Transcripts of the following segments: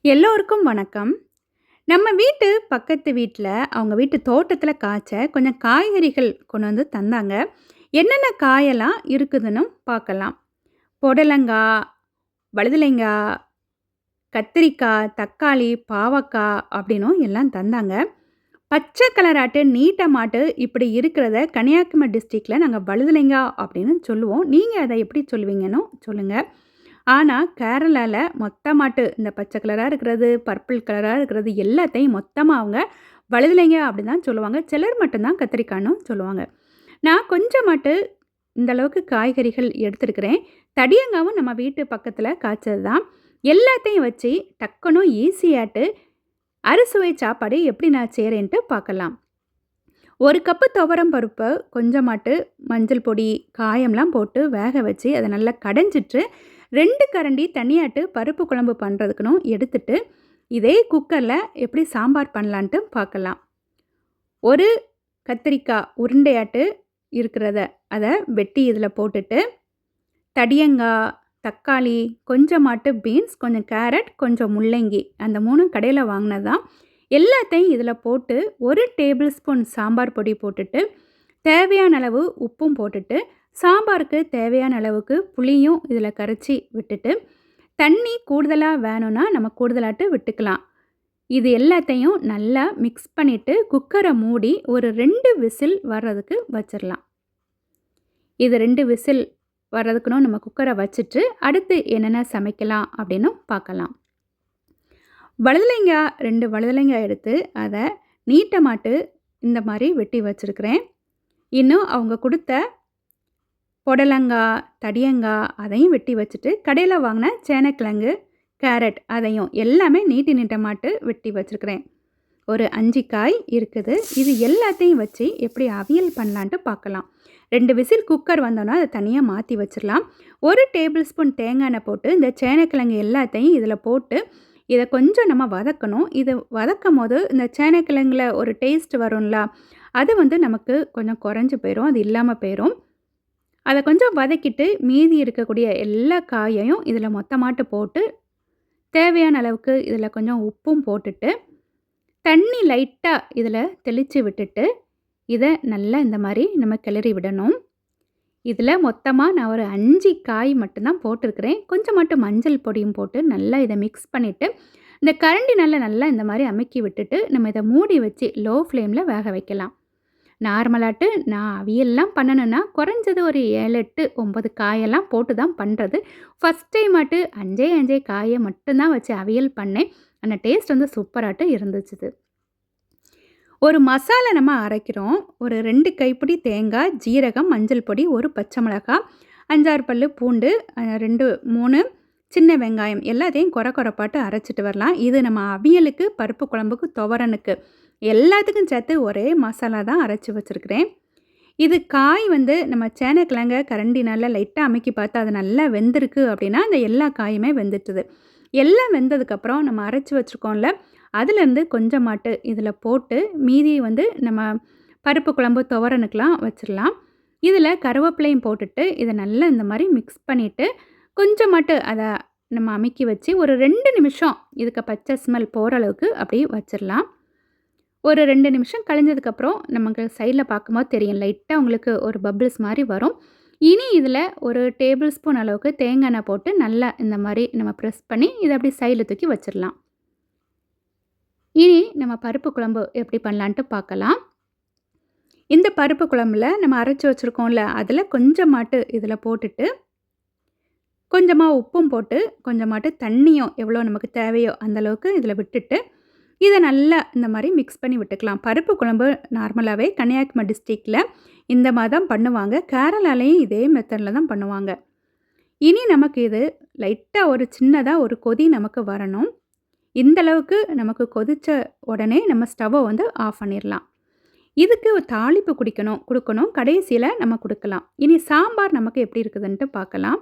எல்லோருக்கும் வணக்கம். நம்ம வீட்டு பக்கத்து வீட்ல, அவங்க வீட்டு தோட்டத்தில காய்ச்ச கொஞ்சம் காய்கறிகள் கொண்டு வந்து தந்தாங்க. என்னென்ன காயெல்லாம் இருக்குதுன்னு பார்க்கலாம். புடலங்கா, வழுதலைங்கா, கத்திரிக்காய், தக்காளி, பாவக்காய் அப்படின்னும் எல்லாம் தந்தாங்க. பச்சை கலராட்டு நீட்டமாட்டு இப்படி இருக்கிறத கன்னியாகுமரி டிஸ்ட்ரிக்ட்ல நாங்க வழுதலைங்கா அப்படின்னு சொல்லுவோம். நீங்க அத எப்படி சொல்லுவீங்கன்னு சொல்லுங்க. ஆனா, கேரளால மொத்தமாட்டு இந்த பச்சை கலரா இருக்கிறது, பர்பிள் கலரா இருக்கிறது எல்லாத்தையும் மொத்தமா அவங்க வழுதலைங்க அப்படின்னு தான் சொல்லுவாங்க. சிலர் மட்டும் தான் கத்திரிக்காய்ன்னும் சொல்லுவாங்க. நான் கொஞ்சமாட்டு இந்த அளவுக்கு காய்கறிகள் எடுத்திருக்கிறேன். தடியங்காவும் நம்ம வீட்டு பக்கத்தில காய்ச்சது தான். எல்லாத்தையும் வச்சு டக்குனு ஈஸியாட்டு அறுசுவை சாப்பாடு எப்படி நான் செய்கிறேன்ட்டு பார்க்கலாம். 1 கப்பு துவரம் பருப்பு, கொஞ்சமாட்டு மஞ்சள் பொடி, காயம்லாம் போட்டு வேக வச்சு அதை நல்லா கடைஞ்சிட்டு 2 கரண்டி தனியாட்டு பருப்பு குழம்பு பண்ணுறதுக்குன்னு எடுத்துட்டு, இதே குக்கரில் எப்படி சாம்பார் பண்ணலான்ட்டு பார்க்கலாம். ஒரு கத்திரிக்காய் உருண்டையாட்டு இருக்கிறத அதை வெட்டி இதில் போட்டுட்டு, தடியங்காய், தக்காளி, கொஞ்சமாட்டு பீன்ஸ், கொஞ்சம் கேரட், கொஞ்சம் முள்ளங்கி அந்த 3ம் கடையில் வாங்கினது தான். எல்லாத்தையும் இதில் போட்டு 1 டேபிள் ஸ்பூன் சாம்பார் பொடி போட்டுட்டு, தேவையான அளவு உப்பும் போட்டுட்டு, சாம்பாருக்கு தேவையான அளவுக்கு புளியும் இதில் கரைச்சி விட்டுட்டு, தண்ணி கூடுதலாக வேணும்னா நம்ம கூடுதலாட்டு விட்டுக்கலாம். இது எல்லாத்தையும் நல்லா மிக்ஸ் பண்ணிவிட்டு குக்கரை மூடி ஒரு 2 விசில் வர்றதுக்கு வச்சிடலாம். இது 2 விசில் வர்றதுக்குன்னு நம்ம குக்கரை வச்சுட்டு அடுத்து என்னென்ன சமைக்கலாம் அப்படின்னு பார்க்கலாம். வழுதலைங்காய் 2 வழுதலைங்காய் எடுத்து அதை நீட்டமாட்டு இந்த மாதிரி வெட்டி வச்சுருக்கிறேன். இன்னும் அவங்க கொடுத்த புடலங்காய், தடியங்காய் அதையும் வெட்டி வச்சுட்டு, கடையில் வாங்கின சேனக்கிழங்கு, கேரட் அதையும் எல்லாமே நீட்டமாட்டு வெட்டி வச்சுருக்கிறேன். ஒரு 5 காய் இருக்குது. இது எல்லாத்தையும் வச்சு எப்படி அவியல் பண்ணலான்ட்டு பார்க்கலாம். 2 விசில் குக்கர் வந்தோன்னா அதை தனியாக மாற்றி வச்சிடலாம். 1 டேபிள் ஸ்பூன் தேங்காய் எண்ணெய் போட்டு இந்த சேனக்கிழங்கு எல்லாத்தையும் இதில் போட்டு இதை கொஞ்சம் நம்ம வதக்கணும். இது வதக்கும் போது இந்த சேனக்கிழங்குல ஒரு டேஸ்ட் வரும்ல, அது நமக்கு கொஞ்சம் குறைஞ்சி போயிடும், அது இல்லாமல் போயிடும். அதை கொஞ்சம் வதக்கிட்டு மீதி இருக்கக்கூடிய எல்லா காயையும் இதில் மொத்தமாட்டு போட்டு, தேவையான அளவுக்கு இதில் கொஞ்சம் உப்பும் போட்டுட்டு, தண்ணி லைட்டாக இதில் தெளித்து விட்டுட்டு, இதை நல்லா இந்த மாதிரி நம்ம கிளறி விடணும். இதில் மொத்தமாக நான் ஒரு 5 காய் மட்டும்தான் போட்டிருக்கிறேன். கொஞ்சமாட்டு மஞ்சள் பொடியும் போட்டு நல்லா இதை மிக்ஸ் பண்ணிவிட்டு, இந்த கரண்டினால் நல்லா இந்த மாதிரி அமுக்கி விட்டுட்டு, நம்ம இதை மூடி வச்சு லோ ஃப்ளேமில் வேக வைக்கலாம். நார்மலாட்டு நான் அவியல்லாம் பண்ணணுன்னா குறைஞ்சது ஒரு 7, 8, 9 காயெல்லாம் போட்டு தான் பண்ணுறது. ஃபஸ்ட் டைமாட்டு 5 காயை மட்டும்தான் வச்சு அவியல் பண்ணேன். அந்த டேஸ்ட் சூப்பராட்டு இருந்துச்சு. ஒரு மசாலா நம்ம அரைக்கிறோம். ஒரு 2 கைப்பிடி தேங்காய், ஜீரகம், மஞ்சள் பொடி, 1 பச்சை மிளகாய், 5, 6 பல்லு பூண்டு, 2, 3 சின்ன வெங்காயம் எல்லாத்தையும் கொரப்பாட்டு அரைச்சிட்டு வரலாம். இது நம்ம அவியலுக்கு, பருப்பு குழம்புக்கு, துவரனுக்கு எல்லாத்துக்கும் சேர்த்து ஒரே மசாலா தான் அரைச்சி வச்சுருக்கிறேன். இது காய் நம்ம சேனக்கிழங்க கரண்டினால் லைட்டாக அமுக்கி பார்த்தா அது நல்லா வெந்திருக்கு அப்படின்னா, அந்த எல்லா காயுமே வெந்துட்டுது. எல்லாம் வெந்ததுக்கப்புறம் நம்ம அரைச்சி வச்சுருக்கோம்ல, அதுலேருந்து கொஞ்சமாட்டு இதில் போட்டு மீதி நம்ம பருப்பு குழம்பு துவரனுக்கெலாம் வச்சிடலாம். இதில் கருவேப்பிலையும் போட்டுட்டு இதை நல்லா இந்த மாதிரி மிக்ஸ் பண்ணிவிட்டு, கொஞ்சமாட்டு அதை நம்ம அமுக்கி வச்சு ஒரு 2 நிமிஷம் இதுக்கு பச்சை ஸ்மெல் போகிற அளவுக்கு அப்படியே வச்சிடலாம். ஒரு 2 நிமிஷம் கழிஞ்சதுக்கப்புறம் நமக்கு சைடில் பார்க்கும்போது தெரியும், லைட்டாக உங்களுக்கு ஒரு பபிள்ஸ் மாதிரி வரும். இனி இதில் ஒரு டேபிள் ஸ்பூன் அளவுக்கு தேங்காய் எண்ணெய் போட்டு நல்லா இந்த மாதிரி நம்ம ப்ரெஸ் பண்ணி இதை அப்படி சைடில் தூக்கி வச்சிடலாம். இனி நம்ம பருப்பு குழம்பு எப்படி பண்ணலான்ட்டு பார்க்கலாம். இந்த பருப்பு குழம்புல நம்ம அரைச்சி வச்சுருக்கோம்ல, அதில் கொஞ்சமாட்டு இதில் போட்டுட்டு, கொஞ்சமாக உப்பும் போட்டு, கொஞ்சமாட்டு தண்ணியும் எவ்வளோ நமக்கு தேவையோ அந்தளவுக்கு இதில் விட்டுட்டு, இதை நல்லா இந்த மாதிரி மிக்ஸ் பண்ணி விட்டுக்கலாம். பருப்பு குழம்பு நார்மலாகவே கன்னியாகுமரி டிஸ்ட்ரிக்டில் இந்த மாதிரி தான் பண்ணுவாங்க. கேரளாலையும் இதே மெத்தடில் தான் பண்ணுவாங்க. இனி நமக்கு இது லைட்டாக ஒரு சின்னதாக ஒரு கொதி நமக்கு வரணும். இந்தளவுக்கு நமக்கு கொதித்த உடனே நம்ம ஸ்டவ்வை ஆஃப் பண்ணிடலாம். இதுக்கு ஒரு தாளிப்பு கொடுக்கணும். கடைசியில் நம்ம கொடுக்கலாம். இனி சாம்பார் நமக்கு எப்படி இருக்குதுன்ட்டு பார்க்கலாம்.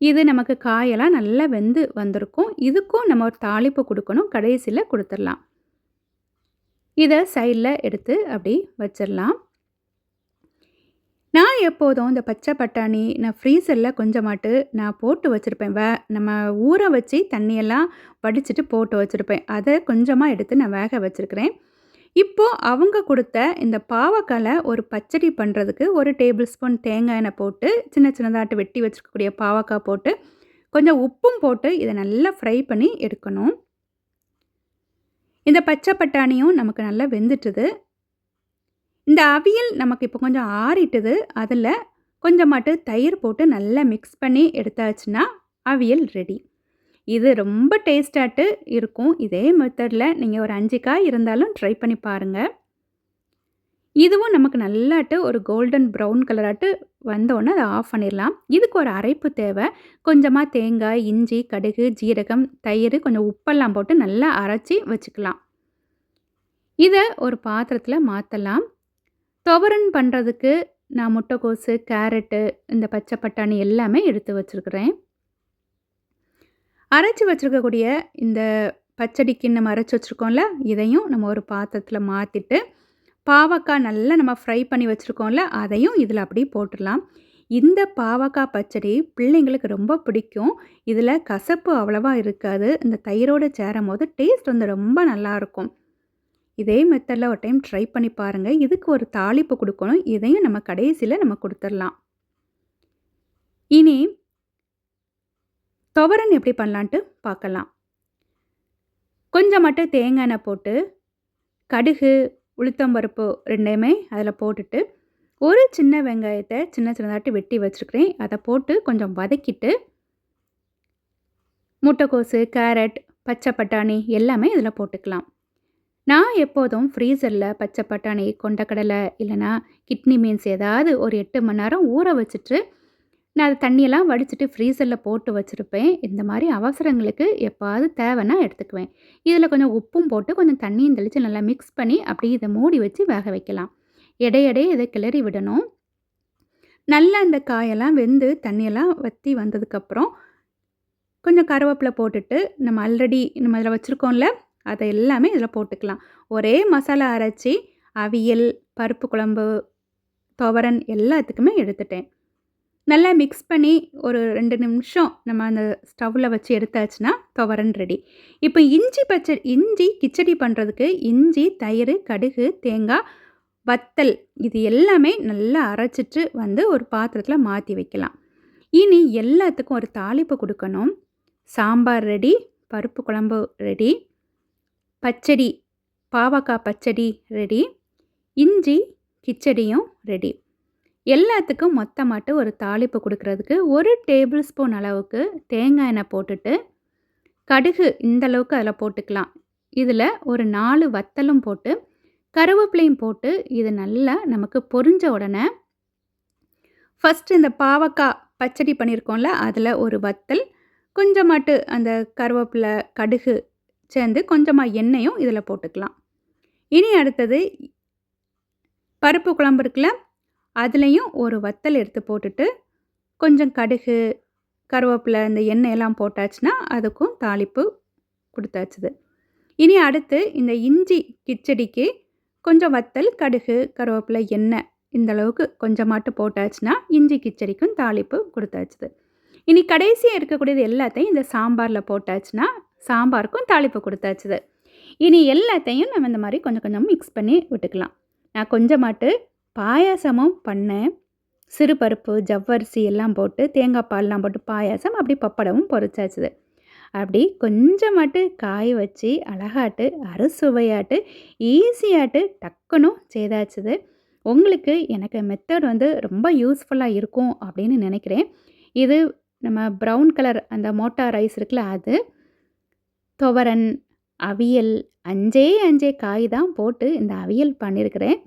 இது நமக்கு காயெல்லாம் நல்லா வெந்து வந்திருக்கும். இதுக்கும் நம்ம ஒரு தாளிப்பு கொடுக்கணும். கடைசியில் கொடுத்துடலாம். இதை சைடில் எடுத்து அப்படி வச்சிடலாம். நான் எப்போதும் இந்த பச்சை பட்டாணி நான் ஃப்ரீசரில் கொஞ்சமாட்டு நான் போட்டு வச்சுருப்பேன். நம்ம ஊற வச்சு தண்ணியெல்லாம் வடிச்சிட்டு போட்டு வச்சுருப்பேன். அதை கொஞ்சமாக எடுத்து நான் வேக வச்சுருக்கிறேன். இப்போது அவங்க கொடுத்த இந்த பாவக்கால ஒரு பச்சடி பண்ணுறதுக்கு 1 டேபிள் ஸ்பூன் தேங்காய் எண்ணெய் போட்டு சின்ன சின்னதாட்டு வெட்டி வச்சுருக்கக்கூடிய பாவக்காய் போட்டு கொஞ்சம் உப்பும் போட்டு இதை நல்லா ஃப்ரை பண்ணி எடுக்கணும். இந்த பச்சை பட்டாணியும் நமக்கு நல்லா வெந்துட்டுது. இந்த அவியல் நமக்கு இப்போ கொஞ்சம் ஆறிட்டுது. அதில் கொஞ்சமாட்டு தயிர் போட்டு நல்லா மிக்ஸ் பண்ணி எடுத்தாச்சுன்னா அவியல் ரெடி. இது ரொம்ப டேஸ்டாட்டு இருக்கும். இதே மெத்தடில் நீங்கள் ஒரு 5 காய் இருந்தாலும் ட்ரை பண்ணி பாருங்கள். இதுவும் நமக்கு நல்லாட்டு ஒரு கோல்டன் ப்ரௌன் கலராட்டு வந்தோடனே அதை ஆஃப் பண்ணிடலாம். இதுக்கு ஒரு அரைப்பு தேவை. கொஞ்சமாக தேங்காய், இஞ்சி, கடுகு, ஜீரகம், தயிர், கொஞ்சம் உப்பெல்லாம் போட்டு நல்லா அரைச்சி வச்சுக்கலாம். இதை ஒரு பாத்திரத்தில் மாற்றலாம். துவரன் பண்ணுறதுக்கு நான் முட்டைக்கோசு, கேரட்டு, இந்த பச்சை பட்டாணி எல்லாமே எடுத்து வச்சுருக்கிறேன். அரைச்சி வச்சுருக்கக்கூடிய இந்த பச்சடிக்கு நம்ம அரைச்சி வச்சுருக்கோம்ல, இதையும் நம்ம ஒரு பாத்திரத்தில் மாற்றிட்டு பாவக்காய் நல்லா நம்ம ஃப்ரை பண்ணி வச்சுருக்கோம்ல, அதையும் இதில் அப்படியே போட்டுடலாம். இந்த பாவக்காய் பச்சடி பிள்ளைங்களுக்கு ரொம்ப பிடிக்கும். இதில் கசப்பு அவ்வளவா இருக்காது. இந்த தயிரோடு சேரும்போது டேஸ்ட் வந்து ரொம்ப நல்லாயிருக்கும். இதே மெத்தடில் ஒரு டைம் ட்ரை பண்ணி பாருங்கள். இதுக்கு ஒரு தாளிப்பு கொடுக்கணும். இதையும் நம்ம கடைசியில் நம்ம கொடுத்துடலாம். இனி துவரன் எப்படி பண்ணலான்ட்டு பார்க்கலாம். கொஞ்சம் மட்டும் தேங்காய் எண்ணெய் போட்டு கடுகு, உளுத்தம்பருப்பு 2மே அதில் போட்டுட்டு ஒரு சின்ன வெங்காயத்தை சின்ன சின்னதாட்டு வெட்டி வச்சுருக்கிறேன். அதை போட்டு கொஞ்சம் வதக்கிட்டு முட்டைக்கோசு, கேரட், பச்சை பட்டாணி எல்லாமே இதில் போட்டுக்கலாம். நான் எப்போதும் ஃப்ரீசரில் பச்சை பட்டாணி, கொண்டக்கடலை இல்லைனா கிட்னி பீன்ஸ் ஏதாவது ஒரு 8 மணி நேரம் ஊற வச்சுட்டு நான் அது தண்ணியெல்லாம் வடிச்சிட்டு ஃப்ரீசரில் போட்டு வச்சுருப்பேன். இந்த மாதிரி அவசரங்களுக்கு எப்பாவது தேவைன்னா எடுத்துக்குவேன். இதில் கொஞ்சம் உப்பும் போட்டு கொஞ்சம் தண்ணியும் தெளித்து நல்லா மிக்ஸ் பண்ணி அப்படியே இதை மூடி வச்சு வேக வைக்கலாம். இடையிடையே இதை கிளறி விடணும். நல்லா இந்த காயெல்லாம் வெந்து தண்ணியெல்லாம் வற்றி வந்ததுக்கப்புறம் கொஞ்சம் கருவேப்பிலை போட்டுட்டு நம்ம ஆல்ரெடி நம்ம இதில் வச்சுருக்கோம்ல, அதை எல்லாமே இதில் போட்டுக்கலாம். ஒரே மசாலா அரைச்சி அவியல், பருப்பு குழம்பு, துவரன் எல்லாத்துக்குமே எடுத்துட்டேன். நல்லா மிக்ஸ் பண்ணி ஒரு 2 நிமிஷம் நம்ம அந்த ஸ்டவ்வில் வச்சு எடுத்தாச்சுன்னா துவரன் ரெடி. இப்போ இஞ்சி கிச்சடி பண்ணுறதுக்கு இஞ்சி, தயிர், கடுகு, தேங்காய், வத்தல் இது எல்லாமே நல்லா அரைச்சிட்டு வந்து ஒரு பாத்திரத்தில் மாற்றி வைக்கலாம். இனி எல்லாத்துக்கும் ஒரு தாளிப்பு கொடுக்கணும். சாம்பார் ரெடி, பருப்பு குழம்பு ரெடி, பச்சடி பாவக்காய் பச்சடி ரெடி, இஞ்சி கிச்சடியும் ரெடி. எல்லாத்துக்கும் மொத்தமாட்டு ஒரு தாளிப்பு கொடுக்கறதுக்கு 1 டேபிள் ஸ்பூன் அளவுக்கு தேங்காய் எண்ணெய் போட்டுட்டு கடுகு இந்தளவுக்கு அதில் போட்டுக்கலாம். இதில் ஒரு 4 வத்தலும் போட்டு கருவேப்பிலையும் போட்டு இது நல்லா நமக்கு பொரிஞ்ச உடனே ஃபஸ்ட்டு இந்த பாவக்காய் பச்சடி பண்ணியிருக்கோம்ல, அதில் ஒரு வத்தல், கொஞ்சமாட்டு அந்த கருவேப்பிலை, கடுகு சேர்ந்து கொஞ்சமாக எண்ணெயும் இதில் போட்டுக்கலாம். இனி அடுத்தது பருப்பு குழம்பு இருக்குல்ல, அதுலேயும் ஒரு வத்தல் எடுத்து போட்டுட்டு கொஞ்சம் கடுகு, கருவேப்பிலை, இந்த எண்ணெயெல்லாம் போட்டாச்சுன்னா அதுக்கும் தாளிப்பு கொடுத்தாச்சுது. இனி அடுத்து இந்த இஞ்சி கிச்சடிக்கு கொஞ்சம் வத்தல், கடுகு, கருவேப்பிலை, எண்ணெய் இந்தளவுக்கு கொஞ்சமாட்டு போட்டாச்சுன்னா இஞ்சி கிச்சடிக்கும் தாளிப்பு கொடுத்தாச்சுது. இனி கடைசியாக இருக்கக்கூடியது எல்லாத்தையும் இந்த சாம்பாரில் போட்டாச்சுன்னா சாம்பாருக்கும் தாளிப்பு கொடுத்தாச்சுது. இனி எல்லாத்தையும் நம்ம இந்த மாதிரி கொஞ்சம் கொஞ்சம் மிக்ஸ் பண்ணி விட்டுக்கலாம். நான் கொஞ்சமாட்டு பாயாசமும் பண்ணேன். சிறுபருப்பு, ஜவ்வரிசி எல்லாம் போட்டு தேங்காய் பால்லாம் போட்டு பாயாசம், அப்படி பப்படமும் பொரிச்சாச்சுது. அப்படி கொஞ்சமாட்டு காய வச்சு அழகாட்டு அறுசுவையாட்டு ஈஸியாட்டு டக்குனும் செய்தாச்சுது. உங்களுக்கு எனக்கு மெத்தட் வந்து ரொம்ப யூஸ்ஃபுல்லாக இருக்கும் அப்படின்னு நினைக்கிறேன். இது நம்ம ப்ரௌன் கலர் அந்த மோட்டா ரைஸ் இருக்குல்ல, அது துவரன், அவியல் 5 காய் தான் போட்டு இந்த அவியல் பண்ணியிருக்கிறேன்.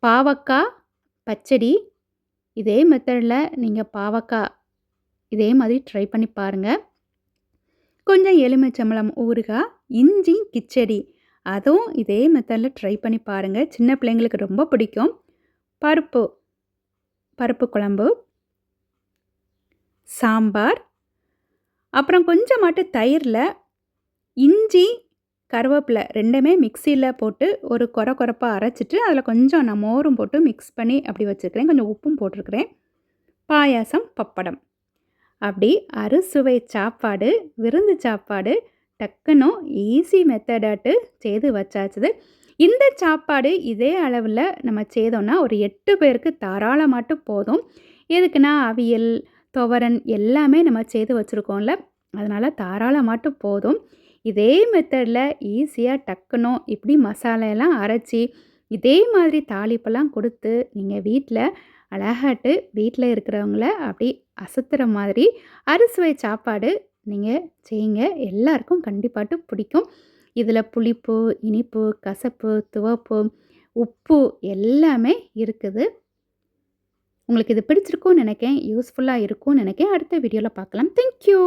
பாவக்காய் பச்சடி இதே மெத்தடில் நீங்கள் பாவக்காய் இதே மாதிரி ட்ரை பண்ணி பாருங்கள். கொஞ்சம் எலுமிச்சம்பழம் ஊறுகாய், இஞ்சி கிச்சடி அதுவும் இதே மெத்தடில் ட்ரை பண்ணி பாருங்கள். சின்ன பிள்ளைங்களுக்கு ரொம்ப பிடிக்கும். பருப்பு குழம்பு, சாம்பார், அப்புறம் கொஞ்சமாட்டு தயிரில் இஞ்சி கருவேப்பிலை 2மே மிக்ஸியில் போட்டு ஒரு கொரப்பாக அரைச்சிட்டு அதில் கொஞ்சம் நான் மோரும் போட்டு மிக்ஸ் பண்ணி அப்படி வச்சுருக்கிறேன். கொஞ்சம் உப்பும் போட்டிருக்கிறேன். பாயாசம், பப்படம். அப்படி அறுசுவை சாப்பாடு, விருந்து சாப்பாடு டக்குன்னு ஈஸி மெத்தடாட்டு செய்து வச்சாச்சுது. இந்த சாப்பாடு இதே அளவில் நம்ம செய்தோம்னா ஒரு 8 பேருக்கு தாராளமாட்டு போதும். எதுக்குன்னா அவியல், துவரன் எல்லாமே நம்ம செய்து வச்சுருக்கோம்ல, அதனால் தாராளமாட்டு போதும். இதே மெத்தடில் ஈஸியாக டக்குன்னு இப்படி மசாலையெல்லாம் அரைச்சி இதே மாதிரி தாளிப்பெல்லாம் கொடுத்து நீங்கள் வீட்டில் அழகாட்டு வீட்டில் இருக்கிறவங்கள அப்படி அசத்துற மாதிரி அறுசுவை சாப்பாடு நீங்கள் செய்யுங்க. எல்லாருக்கும் கண்டிப்பாட்டு பிடிக்கும். இதில் புளிப்பு, இனிப்பு, கசப்பு, துவப்பு, உப்பு எல்லாமே இருக்குது. உங்களுக்கு இது பிடிச்சிருக்கும்னு நினைக்கிறேன். யூஸ்ஃபுல்லாக இருக்கும்னு நினைக்கிறேன். அடுத்த வீடியோவில் பார்க்கலாம். தேங்க்யூ.